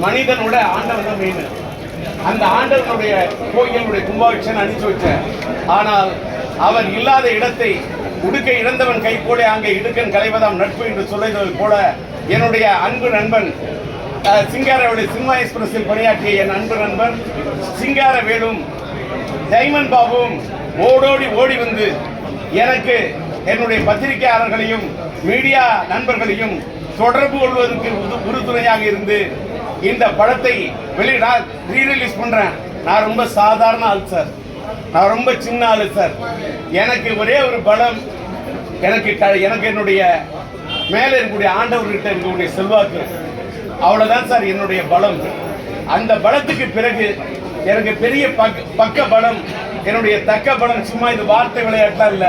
மனிதனோட ஆண்டவன் தான் மெயின். அந்த ஆண்டவனுடைய கோயிலுடைய கும்பாபிஷேகம் அனுப்பிச்சு வச்சேன். ஆனால் அவர் இல்லாத இடத்தை உடுக்க இழந்தவன் கை போல அங்கே இடுக்கன் களைவதாம் நட்பு என்று சொல்லுவது போல என்னுடைய அன்பு நண்பன் சிங்காரவேலு சினிமா எக்ஸ்பிரஸில் பணியாற்றிய என் அன்பு நண்பன் சிங்காரவேலும் டைமண்ட் பாபுவும் ஓடோடி ஓடி வந்து எனக்கு என்னுடைய பத்திரிகையாளர்களையும் மீடியா நண்பர்களையும் தொடர்பு கொள்வதற்கு உறுதுணையாக இருந்து இந்த படத்தை ரீரிலீஸ் பண்றேன். நான் ரொம்ப சாதாரண ஆள் சார், நான் ரொம்ப சின்ன ஆளு சார். எனக்கு ஒரே ஒரு பலம், எனக்கு என்னுடைய மேல இருக்கக்கூடிய ஆண்டவர்கிட்ட இருக்கக்கூடிய செல்வாக்கு, அவ்வளவுதான் சார் என்னுடைய பலம். அந்த பலத்துக்கு பிறகு எனக்கு பெரிய பக்க பலம், என்னுடைய தக்க பலம் சும்மா இது வார்த்தை விளையாட்டா இல்ல.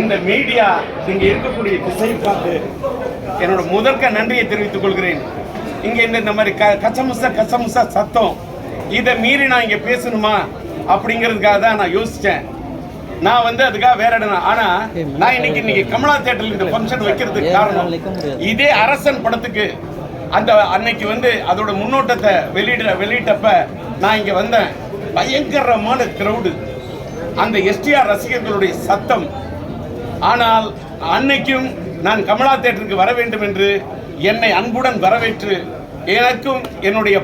இந்த மீடியா இங்க இருக்கக்கூடிய திசை பார்த்து என்னோட முதற்க நன்றியை தெரிவித்துக் கொள்கிறேன். இங்க இந்த மாதிரி கசமுசா சத்தம் இதை மீறி நான் இங்க பேசணுமா அப்படிங்கிறதுக்காக தான் நான் யோசிச்சேன். நான் அதுக்காக வேற இடம். ஆனா நான் இன்னைக்கு கமலா தியேட்டர்ல இந்த ஃபங்க்ஷன் வைக்கிறதுக்கு காரணம் இதே அரசன் படத்துக்கு அன்னைக்கு அதோட முன்னோட்டத்தை வெளியிட்டப்ப நான் இங்க வந்தேன். பயங்கரமான கிரௌடு, அந்த எஸ்டிஆர் ரசிகர்களுடைய சத்தம். ஆனால் அன்னைக்கும் நான் கமலா தியேட்டருக்கு வர வேண்டும் என்று என்னை அன்புடன் வரவேற்று எனக்கும் என்னுடைய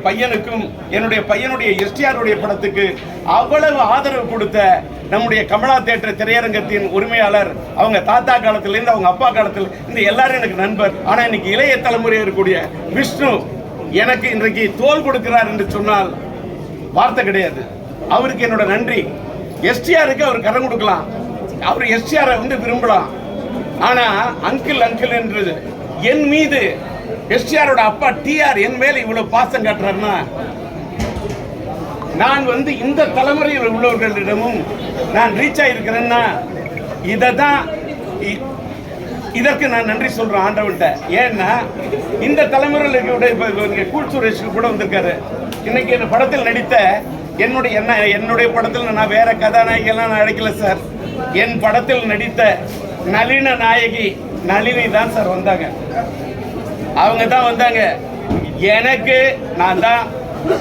பையனுடைய எஸ்டிஆருடைய படத்துக்கு அவ்வளவு ஆதரவு கொடுத்த நம்முடைய கமலா தியேட்டர் திரையரங்கத்தின் உரிமையாளர், அவங்க தாத்தா காலத்திலிருந்து அவங்க அப்பா காலத்தில் இந்த எல்லாரும் எனக்கு நண்பர். ஆனா இன்னைக்கு இளைய தலைமுறையில் இருக்கக்கூடிய விஷ்ணு எனக்கு இன்றைக்கு தோல் கொடுக்கிறார் என்று சொன்னால் வார்த்தை கிடையாது. அவருக்கு என்னோட நன்றி. எஸ்டிஆருக்கு அவர் கடன் கொடுக்கலாம், அவர் எஸ்டிஆரை விரும்பலாம். ஆனா அங்கிள் என்று என் மீது எஸ்டிஆரோட அப்பா டிஆர் என் மேல இவ்வளவு பாசம் காட்டுறாருன்னா, நான் இந்த தலைமுறையில் உள்ளவர்களிடமும் நான் ரீச் ஆயிருக்கிறேன்னா இதற்கு நான் நன்றி சொல்றேன் ஆண்டவன்ட்ட. ஏன்னா இந்த தலைமுறையில் இருக்கக்கூடிய கூல் சுரேஷ் கூட வந்திருக்காரு. இன்னைக்கு இந்த படத்தில் நடித்த என்னுடைய படத்தில் நான் வேற கதாநாயகியெல்லாம் நான் நடிக்கல சார். என் படத்தில் நடித்த நளின நாயகி நளினி தான் சார் வந்தாங்க. அவங்க தான் வந்தாங்க. எனக்கு நான் தான்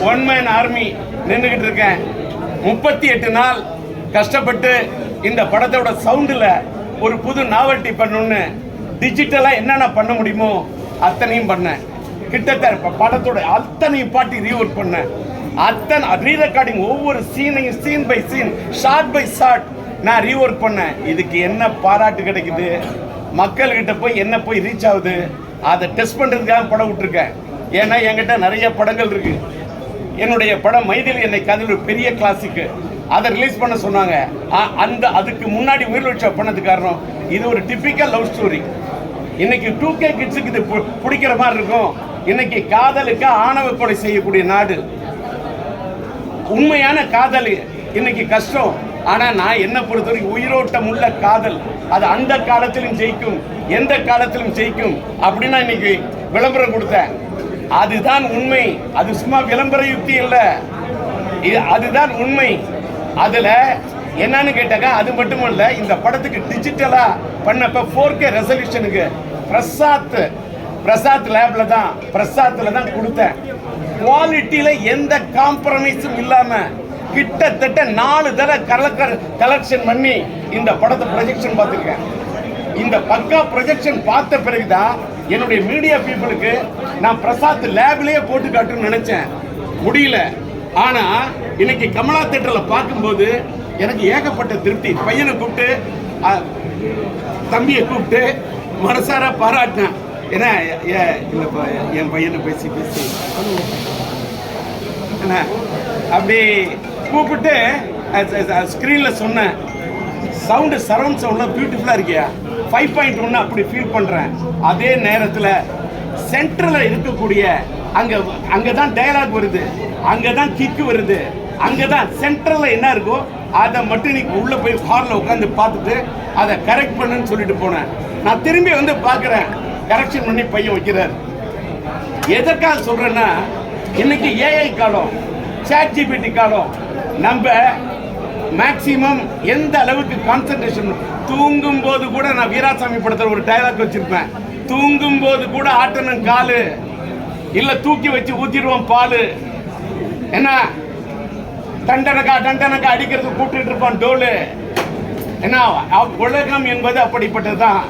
ஒன் மேன் ஆர்மி நின்றுகிட்டு இருக்கேன். 38 நாள் கஷ்டப்பட்டு இந்த படத்தோட சவுண்டில் ஒரு புது நாவல்ட்டி பண்ணணும்னு டிஜிட்டலாக என்னென்ன பண்ண முடியுமோ அத்தனையும் பண்ணேன். கிட்டத்தட்ட படத்தோட அத்தனையும் பாட்டி ரீஒர்க் பண்ணேன். ரீ ரெக்கார்டிங் ஒவ்வொரு சீனையும் scene by scene shot by shot நான் ரீஒர்க் பண்ணேன். இதுக்கு என்ன பாராட்டு கிடைக்குது, மக்கள்கிட்ட போய் ரீச் ஆகுது, அதை டெஸ்ட் பண்ணுறதுக்காக படம் விட்டுருக்கேன். ஏன்னா என்கிட்ட நிறைய படங்கள் இருக்கு. என்னுடைய படம் மைதிலி என்னை காதல் ஒரு பெரிய கிளாசிக்கு, அதை ரிலீஸ் பண்ண சொன்னாங்க. அதுக்கு முன்னாடி உயிர் பண்ணதுக்கு காரணம் இது ஒரு டிப்பிக்கல் லவ் ஸ்டோரி. இன்னைக்கு 2K கிட்ஸுக்கு இது பிடிக்கிற மாதிரி இருக்கும். இன்னைக்கு காதலுக்கு ஆணவ கொலை செய்யக்கூடிய நாடு. உண்மையான காதல் இன்னைக்கு கஷ்டம். ஆனா நான் என்ன பொறுத்தவரைக்கும் உயிரோட்டம் உள்ள காதல் அது அந்த காலத்திலும் ஜெயிக்கும், எந்த காலத்திலும் ஜெயிக்கும் அப்படின்னா இன்னைக்கு விளம்பரம் கொடுத்தேன். அதுதான் உண்மை. அது சும்மா விளம்பர யுக்தி இல்ல, அதுதான் உண்மை. அதுல என்னன்னு கேட்டாக்க அது மட்டுமல்ல, இந்த படத்துக்கு டிஜிட்டலா பண்ணப்ப 4K ரெசல்யூஷனுக்கு பிரசாத் லேப்ல தான் கொடுத்தேன். குவாலிட்டியில எந்த காம்ப்ரமைஸும் இல்லாம கிட்டத்தட்ட 4 தடவை கலெக்ஷன் பண்ணி இந்த படத்தை ப்ரொஜெக்ஷன் பார்த்துருக்கேன். இந்த பக்கா ப்ரொஜெக்ஷன் பார்த்த பிறகுதான் என்னுடைய மீடியா பீப்புளுக்கு நான் பிரசாத் லேப்லயே போட்டு காட்டுன்னு நினைச்சேன், முடியல. ஆனா இன்னைக்கு கமலா தியேட்டர்ல பார்க்கும்போது எனக்கு ஏகப்பட்ட திருப்தி. பையனை கூப்பிட்டு தம்பியை கூப்பிட்டு மனசார பாராட்டினேன். ஏன்னா என் பையனை பேசி என்ன அப்படி கூப்பிட்டு ஸ்க்ரீன்ல சொன்னேன், சவுண்டு சரௌண்ட் சவுண்ட்லாம் பியூட்டிஃபுல்லா இருக்கியா, 5.1 அப்படி ஃபீல் பண்றேன். அதே நேரத்தில் சென்டரில் இருக்கக்கூடிய அங்கதான் டயலாக் வருது, அங்கதான் கிக்கு வருது, அங்கதான் சென்டரில் என்ன இருக்கோ அதை மட்டும் நீ உள்ள போய் ஹாலில் உட்காந்து பார்த்துட்டு அதை கரெக்ட் பண்ணுன்னு சொல்லிட்டு போனேன். நான் திரும்பி பார்க்குறேன், கரெக்ஷன் பண்ணி பையன் வைக்கிறார். எதற்காக சொல்றேன்னா இன்னைக்கு ஏஐ காலம், சாட் ஜிபிடி காலம். நம்ம மேக்சிமம் எந்த அளவுக்கு கான்சென்ட்ரேஷன், தூங்கும் போது கூட நான் வீராசாமி படத்தில் ஒரு டயலாக் வச்சிருப்பேன், தூங்கும் போது கூட ஆட்டணும் காலு, இல்ல தூக்கி வச்சு ஊத்திடுவோம் பால். என்ன டண்டனக்கா அடிக்கிறது கூப்பிட்டு இருப்பான் டோலு. என்ன உலகம் என்பது அப்படிப்பட்டதுதான்.